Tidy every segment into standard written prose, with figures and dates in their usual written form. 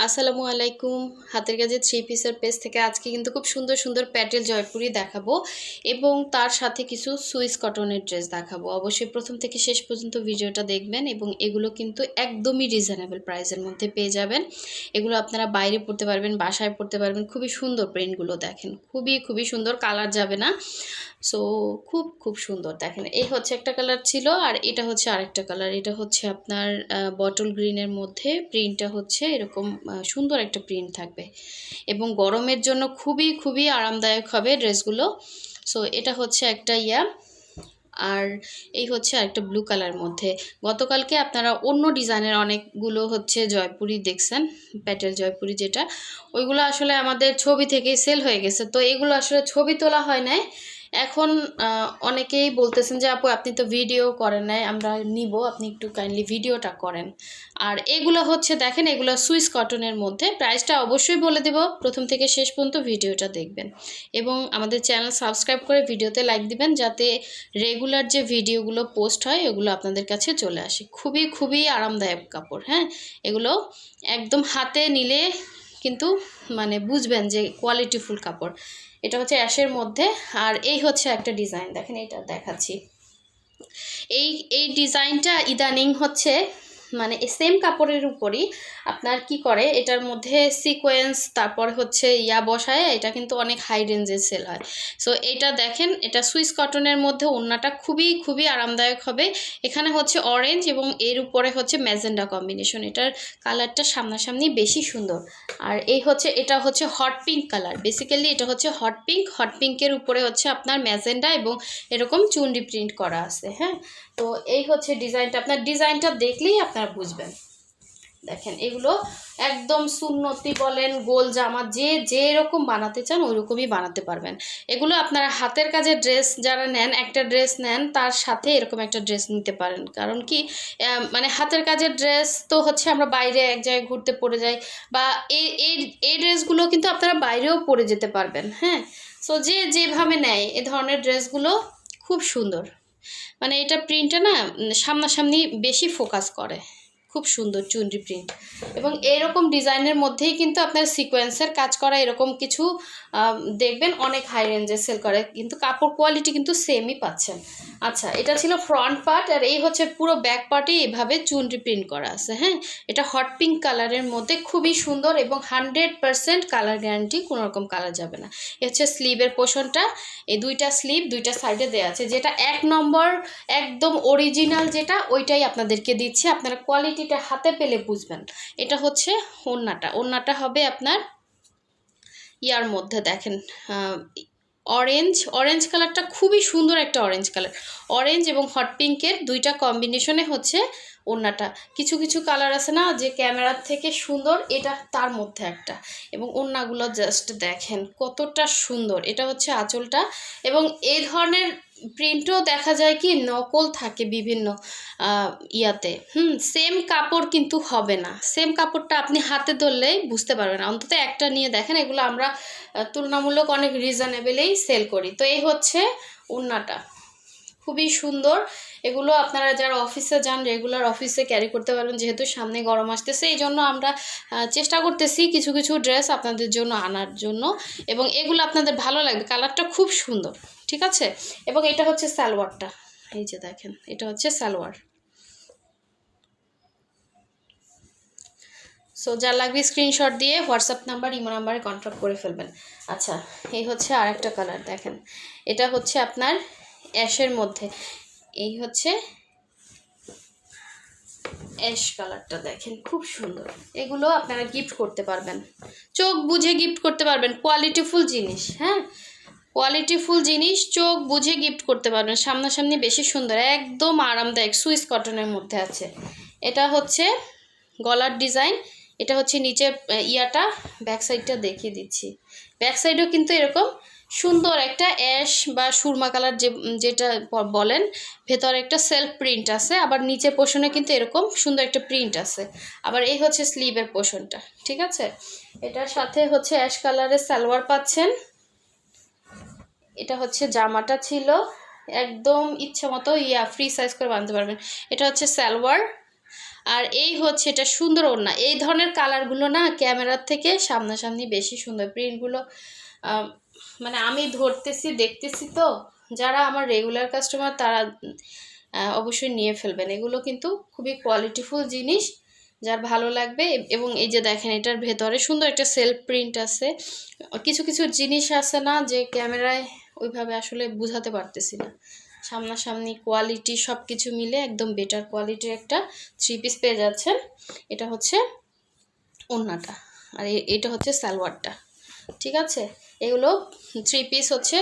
আসসালামু আলাইকুম। হাতের কাজে থ্রি পিসের পেজ থেকে আজকে কিন্তু খুব সুন্দর সুন্দর প্যাটেল জয়পুরি দেখাবো এবং তার সাথে কিছু সুইস কটনের ড্রেস দেখাবো। অবশ্যই প্রথম থেকে শেষ পর্যন্ত ভিডিওটা দেখবেন এবং এগুলো কিন্তু একদমই রিজনেবল প্রাইসের মধ্যে পেয়ে যাবেন। এগুলো আপনারা বাইরে পরতে পারবেন, বাসায় পরতে পারবেন। খুবই সুন্দর প্রিন্টগুলো দেখেন, খুবই সুন্দর, কালার যাবে না। সো খুব সুন্দর দেখেন। এই হচ্ছে একটা কালার ছিল আর এটা হচ্ছে আরেকটা কালার। এটা হচ্ছে আপনার বটল গ্রিনের মধ্যে প্রিন্টটা হচ্ছে এরকম সুন্দর একটা প্রিন্ট থাকবে এবং গরমের জন্য খুবই আরামদায়ক হবে ড্রেসগুলো। সো এটা হচ্ছে একটা আর এই হচ্ছে আরেকটা ব্লু কালার মধ্যে। গতকালকে আপনারা অন্য ডিজাইনের অনেকগুলো হচ্ছে জয়পুরি দেখছেন, প্যাটেল জয়পুরি যেটা, ওইগুলো আসলে আমাদের ছবি থেকেই সেল হয়ে গেছে। তো এগুলো আসলে ছবি তোলা হয় নাই। এখন অনেকেই বলতেছেন যে আপু আপনি তো ভিডিও করেন নাই, আমরা নিব, আপনি একটু কাইন্ডলি ভিডিওটা করেন। আর এগুলো হচ্ছে দেখেন, এগুলো সুইস কটনের মধ্যে। প্রাইসটা অবশ্যই বলে দেব, প্রথম থেকে শেষ পর্যন্ত ভিডিওটা দেখবেন এবং আমাদের চ্যানেল সাবস্ক্রাইব করে ভিডিওতে লাইক দিবেন যাতে রেগুলার যে ভিডিওগুলো পোস্ট হয় এগুলো আপনাদের কাছে চলে আসে। খুবই আরামদায়ক কাপড়। হ্যাঁ, এগুলো একদম হাতে নিলে কিন্তু মানে বুঝবেন যে কোয়ালিটিফুল কাপড়। এটা হচ্ছে অ্যাশের মধ্যে। আর এই হচ্ছে একটা ডিজাইন দেখেন, এটা দেখাচ্ছি। এই এই ডিজাইনটা ইদানিং হচ্ছে মানে সেম কাপড়ের উপরই আপনার কি করে, এটার মধ্যে সিকোয়েন্স তারপরে হচ্ছে বসায়, এটা কিন্তু অনেক হাই রেঞ্জে সেল হয়। সো এটা দেখেন, এটা সুইস কটনের মধ্যে ওড়নাটা খুবই আরামদায়ক হবে। এখানে হচ্ছে অরেঞ্জ এবং এর উপরে হচ্ছে ম্যাজেন্ডা কম্বিনেশন। এটার কালারটা সামনাসামনি বেশি সুন্দর। আর এই হচ্ছে, এটা হচ্ছে হট পিঙ্ক কালার। বেসিক্যালি এটা হচ্ছে হট পিঙ্কের উপরে হচ্ছে আপনার ম্যাজেন্ডা এবং এরকম চুনরি প্রিন্ট করা আছে। হ্যাঁ, তো এই হচ্ছে ডিজাইনটা। আপনার ডিজাইনটা দেখলেই আপনারা বুঝবেন। দেখেন, এগুলো একদম সুন্নতি বলেন, গোল জামা, যে এরকম বানাতে চান ওই রকমই বানাতে পারবেন। এগুলো আপনারা হাতের কাজের ড্রেস যারা নেন, একটা ড্রেস নেন তার সাথে এরকম একটা ড্রেস নিতে পারেন। কারণ কি, মানে হাতের কাজের ড্রেস তো হচ্ছে আমরা বাইরে এক জায়গায় ঘুরতে পরে যাই, বা এই ড্রেসগুলো কিন্তু আপনারা বাইরেও পরে যেতে পারবেন। হ্যাঁ, সো যেভাবে নেয় এ ধরনের ড্রেসগুলো খুব সুন্দর। মানে এটা প্রিন্টটা না সামনাসামনি বেশি ফোকাস করে। খুব সুন্দর চুনরি প্রিন্ট এবং এরকম ডিজাইনের মধ্যেই কিন্তু আপনার সিকোয়েন্সের কাজ করা এরকম কিছু দেখবেন অনেক হাই রেঞ্জে সেল করে, কিন্তু কাপড় কোয়ালিটি কিন্তু সেমই পাচ্ছেন। আচ্ছা, এটা ছিল ফ্রন্ট পার্ট আর এই হচ্ছে পুরো ব্যাক পার্টে এভাবে চুনরি প্রিন্ট করা আছে। হ্যাঁ, এটা হট পিঙ্ক কালারের মধ্যে খুবই সুন্দর এবং 100% কালার গ্যারান্টি, কোনো রকম কালার যাবে না। এ হচ্ছে স্লিভের পোর্শনটা। এই দুইটা স্লিভ দুইটা সাইডে দেওয়া আছে। যেটা 1 নম্বর একদম অরিজিনাল যেটা, ওইটাই আপনাদেরকে দিচ্ছে। আপনারা কোয়ালিটিটা হাতে পেলে বুঝবেন। এটা হচ্ছে ওড়নাটা হবে আপনার মধ্যে দেখেন, অরেঞ্জ কালারটা খুবই সুন্দর একটা অরেঞ্জ কালার। অরেঞ্জ এবং হট পিঙ্কের দুইটা কম্বিনেশনে হচ্ছে ওড়নাটা। কিছু কালার আছে না যে ক্যামেরার থেকে সুন্দর, এটা তার মধ্যে একটা। এবং ওড়নাগুলো জাস্ট দেখেন কতটা সুন্দর। এটা হচ্ছে আঁচলটা এবং এই ধরনের প্রিন্টও দেখা যায় কি নকল থাকে বিভিন্ন সেম কাপড় কিন্তু হবে না। সেম কাপড়টা আপনি হাতে ধরলেই বুঝতে পারবেন না। অন্তত একটা নিয়ে দেখেন। এগুলো আমরা তুলনামূলক অনেক রিজনেবলেই সেল করি। তো এই হচ্ছে ওড়নাটা, খুবই সুন্দর। এগুলো আপনারা যারা অফিসে যান রেগুলার অফিসে ক্যারি করতে পারবেন, যেহেতু সামনে গরম আসতেছে এই জন্য আমরা চেষ্টা করতেছি কিছু ড্রেস আপনাদের জন্য আনার জন্য এবং এগুলো আপনাদের ভালো লাগবে। কালারটা খুব সুন্দর, ঠিক আছে। এবং এটা হচ্ছে সালোয়ারটা, এই যে দেখেন, এটা হচ্ছে সালোয়ার। সো যা লাগবে স্ক্রিনশট দিয়ে হোয়াটসঅ্যাপ নাম্বার ইমো নাম্বারে কন্ট্যাক্ট করে ফেলবেন। আচ্ছা, এই হচ্ছে আরেকটা কালার দেখেন। এটা হচ্ছে আপনার অ্যাশের মধ্যে। এই হচ্ছে অ্যাশ কালারটা দেখেন, খুব সুন্দর। এগুলো আপনারা গিফট করতে পারবেন, চোখ বুঝে গিফট করতে পারবেন। কোয়ালিটিফুল জিনিস, হ্যাঁ, কোয়ালিটিফুল জিনিস চোখ বুঝে গিফট করতে পারবেন। সামনাসামনি বেশি সুন্দর, একদম আরামদায়ক, সুইস কটনের মধ্যে আছে। এটা হচ্ছে গলার ডিজাইন। এটা হচ্ছে নিচে ব্যাক সাইডটা দেখিয়ে দিচ্ছি। ব্যাক সাইডেও কিন্তু এরকম সুন্দর একটা অ্যাশ বা সুরমা কালার যেটা বলেন, ভেতরে একটা সেলফ প্রিন্ট আছে, আবার নিচে পোর্শনে কিন্তু এরকম সুন্দর একটা প্রিন্ট আছে। আবার এই হচ্ছে স্লিভের পোর্শনটা, ঠিক আছে। এটার সাথে হচ্ছে অ্যাশ কালারের সালোয়ার পাচ্ছেন। এটা হচ্ছে জামাটা ছিল, একদম ইচ্ছে মতো ফ্রি সাইজ করে বানাতে পারবেন। এটা হচ্ছে সালোয়ার আর এই হচ্ছে এটা সুন্দর ওড়না। এই ধরনের কালারগুলো না ক্যামেরার থেকে সামনাসামনি বেশি সুন্দর প্রিন্টগুলো। মানে আমি ধরতেছি দেখতেছি তো, যারা আমার রেগুলার কাস্টমার তারা অবশ্যই নিয়ে ফেলবেন। এগুলো কিন্তু খুবই কোয়ালিটিফুল জিনিস, যার ভালো লাগবে। এবং এই যে দেখেন এটার ভেতরে সুন্দর একটা সেলফ প্রিন্ট আছে। কিছু কিছু জিনিস আছে না যে ক্যামেরায় ওইভাবে আসলে বুঝাতে পারতেছি না, সামনাসামনি কোয়ালিটি সব কিছু মিলে একদম বেটার কোয়ালিটির একটা 3 পিস পেয়ে যাচ্ছেন। এটা হচ্ছে ওড়নাটা, আর এটা হচ্ছে সালোয়ারটা। ঠিক আছে, এগুলো 3 পিস হচ্ছে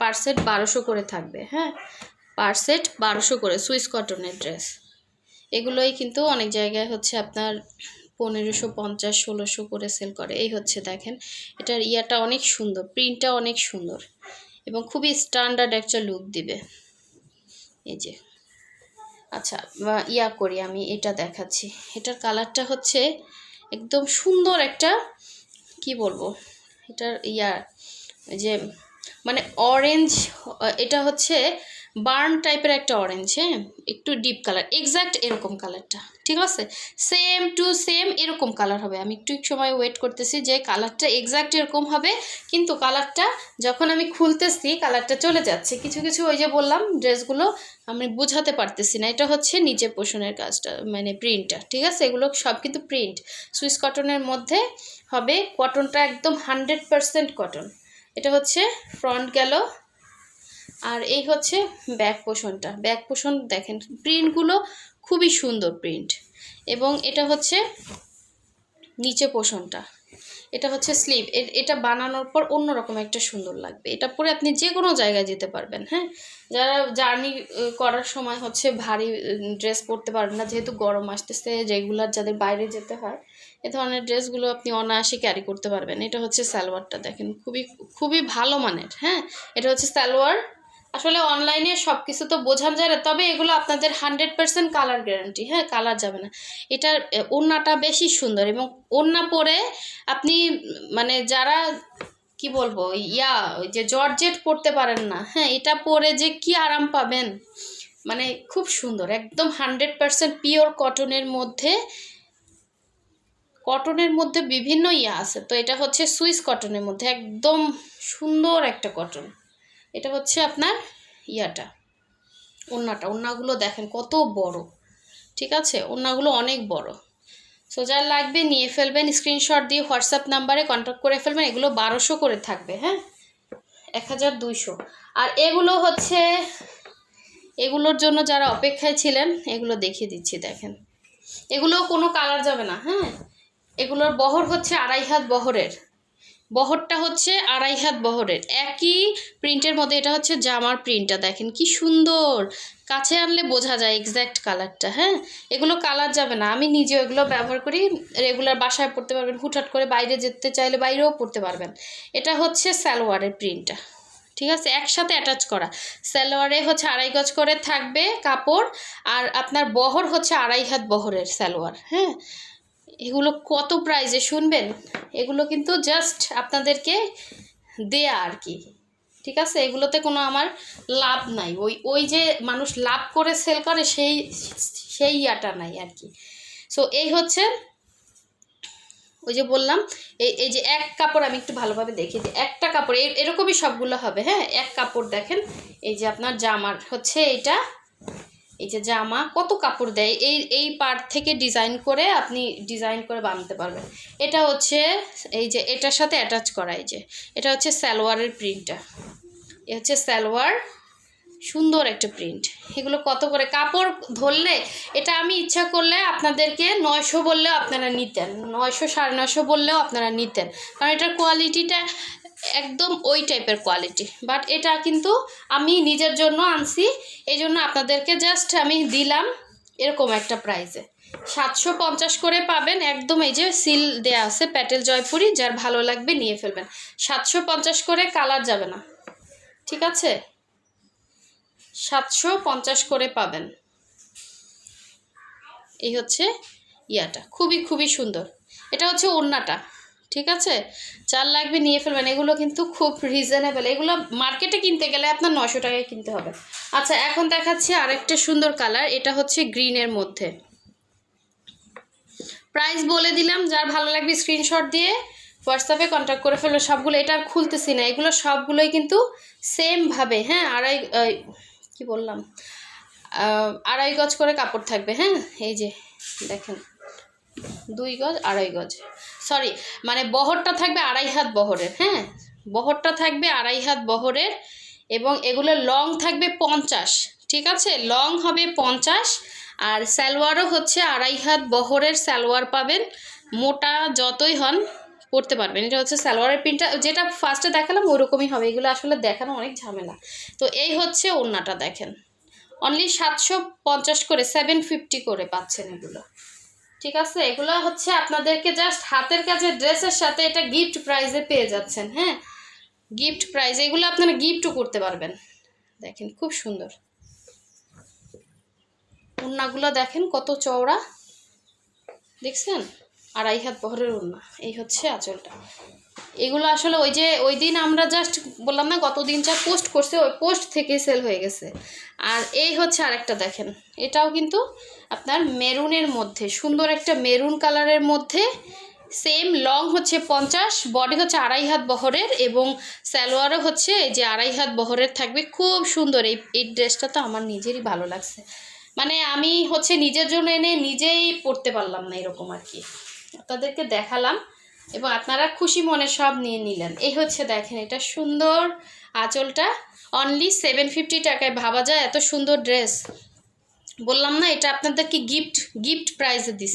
পার সেট 1200 করে থাকবে। হ্যাঁ, পার সেট 1200 করে সুইস কটনের ড্রেস। এগুলোই কিন্তু অনেক জায়গায় হচ্ছে আপনার 1550 1600 করে সেল করে। এই হচ্ছে দেখেন এটার ইয়াটা অনেক সুন্দর, প্রিন্টটা অনেক সুন্দর এবং খুবই স্ট্যান্ডার্ড একটা লুক দিবে। এই যে আচ্ছা ইয়া করি আমি, এটা দেখাচ্ছি। এটার কালারটা হচ্ছে একদম সুন্দর একটা, কি বলবো, এটার যে মানে অরেঞ্জ, এটা হচ্ছে বার্ন টাইপের একটা অরেঞ্জ। হ্যাঁ, একটু ডিপ কালার, এক্স্যাক্ট এরকম কালারটা। ঠিক আছে, সেম টু সেম এরকম কালার হবে। আমি একটু সময় ওয়েট করতেছি যে কালারটা এক্স্যাক্ট এরকম হবে, কিন্তু কালারটা যখন আমি খুলতেছি কালারটা চলে যাচ্ছে। কিছু কিছু ওই যে বললাম ড্রেসগুলো আমি বুঝাতে পারতেছি না। এটা হচ্ছে নিচে পোষণের কাজটা, মানে প্রিন্টটা। ঠিক আছে, এগুলো সব কিন্তু প্রিন্ট সুইস কটনের মধ্যে হবে। কটনটা একদম 100% কটন। এটা হচ্ছে ফ্রন্ট গেল, আর এই হচ্ছে ব্যাক পোষণটা। ব্যাক পোষণ দেখেন প্রিন্টগুলো খুবই সুন্দর প্রিন্ট। এবং এটা হচ্ছে নিচে পোষণটা, এটা হচ্ছে স্লিভ। এটা বানানোর পর অন্যরকম একটা সুন্দর লাগবে। এটা পরে আপনি যে কোনো জায়গায় যেতে পারবেন। হ্যাঁ, যারা জার্নি করার সময় হচ্ছে ভারী ড্রেস পরতে পারবেন না, যেহেতু গরম আসতেছে, রেগুলার যাদের বাইরে যেতে হয়, এ ধরনের ড্রেসগুলো আপনি অনায়াসে ক্যারি করতে পারবেন। এটা হচ্ছে সালোয়ারটা দেখেন, খুবই খুবই ভালো মানের। হ্যাঁ, এটা হচ্ছে সালোয়ার। আসলে অনলাইনে সব কিছু তো বোঝানো যায় না, তবে এগুলো আপনাদের 100% কালার গ্যারান্টি। হ্যাঁ, কালার যাবে না। এটার ওড়নাটা বেশি সুন্দর, এবং ওড়না পরে আপনি মানে যারা কি বলবো ওই যে জর্জেট পরতে পারেন না, হ্যাঁ, এটা পরে যে কি আরাম পাবেন, মানে খুব সুন্দর। একদম 100% পিওর কটনের মধ্যে, বিভিন্ন আছে। তো এটা হচ্ছে সুইস কটনের মধ্যে একদম সুন্দর একটা কটন। এটা হচ্ছে আপনার ওড়নাগুলো দেখেন কত বড়। ঠিক আছে, ওড়নাগুলো অনেক বড়। সো যার লাগবে নিয়ে ফেলবেন, স্ক্রিনশট দিয়ে হোয়াটসঅ্যাপ নাম্বারে কন্ট্যাক্ট করে ফেলবেন। এগুলো 1200 করে থাকবে। হ্যাঁ, 1200। আর এগুলো হচ্ছে, এগুলোর জন্য যারা অপেক্ষায় ছিলেন, এগুলো দেখিয়ে দিচ্ছি দেখেন। এগুলো কোনো কালার যাবে না। হ্যাঁ, এগুলোর বহর হচ্ছে 2.5 হাত বহরের। বহরটা হচ্ছে 2.5 হাত বহরের, একই প্রিন্টের মধ্যে। এটা হচ্ছে জামার প্রিন্টটা দেখেন কি সুন্দর, কাছে আনলে বোঝা যায় এক্স্যাক্ট কালারটা। হ্যাঁ, এগুলো কালার যাবে না। আমি নিজে এগুলো ব্যবহার করি, রেগুলার বাসায় পরতে পারবেন, হুটহাট করে বাইরে যেতে চাইলে বাইরেও পরতে পারবেন। এটা হচ্ছে সালোয়ারের প্রিন্টটা। ঠিক আছে, একসাথে অ্যাটাচ করা। সালোয়ারে হচ্ছে 2.5 গজ করে থাকবে কাপড়, আর আপনার বহর হচ্ছে 2.5 হাত বহরের সালোয়ার। হ্যাঁ, এগুলো কত প্রাইজে শুনবেন? এগুলো কিন্তু জাস্ট আপনাদেরকে দেয়া আর কি। ঠিক আছে, এগুলোতে কোনো আমার লাভ নাই। ওই যে মানুষ লাভ করে সেল করে সেই ইয়াটা নাই আর কি। সো এই হচ্ছে ওই যে বললাম, এই যে এক কাপড়, আমি একটু ভালোভাবে দেখি যে একটা কাপড় এরকমই সবগুলো হবে। হ্যাঁ, এক কাপড় দেখেন। এই যে আপনার জামার হচ্ছে এটা, এই যে জামা কত কাপড় দেয়, এই পার্ট থেকে ডিজাইন করে আপনি ডিজাইন করে বানাতে পারবেন। এটা হচ্ছে এই যে এটার সাথে অ্যাটাচ করা, এই যে এটা হচ্ছে সালোয়ারের প্রিন্টটা। এ হচ্ছে সালোয়ার, সুন্দর একটা প্রিন্ট। এগুলো কত করে কাপড় ধরলে, এটা আমি ইচ্ছা করলে আপনাদেরকে 900 বললেও আপনারা নিতেন, 900 950 বললেও আপনারা নিতেন, কারণ এটার কোয়ালিটিটা একদম ওই টাইপের কোয়ালিটি। বাট এটা কিন্তু আমি নিজের জন্য আনছি, এই জন্য আপনাদেরকে জাস্ট আমি দিলাম এরকম একটা প্রাইসে। 750 করে পাবেন একদম। এই যে সিল দেয়া আছে প্যাটেল জয়পুরি, যার ভালো লাগবে নিয়ে ফেলবেন। 750 করে, কালার যাবে না। ঠিক আছে, 750 করে পাবেন। এই হচ্ছে খুবই খুবই সুন্দর। এটা হচ্ছে ওড়নাটা। ঠিক আছে, যার লাগবে নিয়ে ফেলবেন। এগুলো কিন্তু খুব রিজনেবল, এগুলো মার্কেটে কিনতে গেলে আপনার 900 টাকায় কিনতে হবে। আচ্ছা, এখন দেখাচ্ছি আরেকটা সুন্দর কালার। এটা হচ্ছে গ্রিনের মধ্যে। প্রাইস বলে দিলাম, যার ভালো লাগবে স্ক্রিনশট দিয়ে হোয়াটসঅ্যাপে কন্ট্যাক্ট করে ফেলো। সবগুলো, এটা আর খুলতেছি না, এগুলো সবগুলোই কিন্তু সেমভাবে, হ্যাঁ, কি বললাম, 2.5 গজ করে কাপড় থাকবে। হ্যাঁ, এই যে দেখেন 2 গজ 2.5 গজ, সরি মানে বহরটা থাকবে 2.5 হাত বহরের। হ্যাঁ, বহরটা থাকবে 2.5 হাত বহরের এবং এগুলো লং থাকবে 50, ঠিক আছে, লং হবে 50। আর সালোয়ারও হচ্ছে 2.5 হাত বহরের সালোয়ার পাবেন, মোটা যতই হন পরতে পারবেন। এটা হচ্ছে সালোয়ারের প্রিন্টটা, যেটা ফার্স্টে দেখালাম ওরকমই হবে। এগুলো আসলে দেখানো অনেক ঝামেলা। তো এই হচ্ছে ওড়নাটা, দেখেন অনলি 750 করে, 750 করে পাচ্ছেন এগুলো, ঠিক আছে। এগুলো হচ্ছে আপনাদেরকে জাস্ট হাতের কাছে ড্রেসের সাথে এটা গিফট প্রাইজে পেয়ে যাচ্ছেন। হ্যাঁ, গিফট প্রাইজ, এগুলো আপনারা গিফটও করতে পারবেন। দেখেন খুব সুন্দর ওড়নাগুলো, দেখেন কত চওড়া, দেখছেন 2.5 হাত বহরের ওড়না। এই হচ্ছে আঁচলটা। এগুলো আসলে ওই দিন আমরা জাস্ট বললাম না গতদিন যা পোস্ট করছে ওই পোস্ট থেকেই সেল হয়ে গেছে। আর এই হচ্ছে আরেকটা, দেখেন এটাও কিন্তু আপনার মেরুনের মধ্যে, সুন্দর একটা মেরুন কালারের মধ্যে, সেম লং হচ্ছে 50, বডি হচ্ছে 2.5 হাত বহরের এবং সালোয়ারও হচ্ছে এই যে 2.5 হাত বহরের থাকবে। খুব সুন্দর এই ড্রেসটা তো আমার নিজেরই ভালো লাগছে, মানে আমি হচ্ছে নিজের জন্য এনে নিজেই পরতে পারলাম না এরকম আর কি, আপনাদেরকে দেখালাম এবং আপনারা খুশি মনে সব নিয়ে নিলেন। এই হচ্ছে দেখেন এটা সুন্দর আঁচলটা, অনলি 750 টাকায়। ভাবা যায় এত সুন্দর ড্রেস, বললাম না এটা আপনাদেরকে গিফট প্রাইজে দিচ্ছি।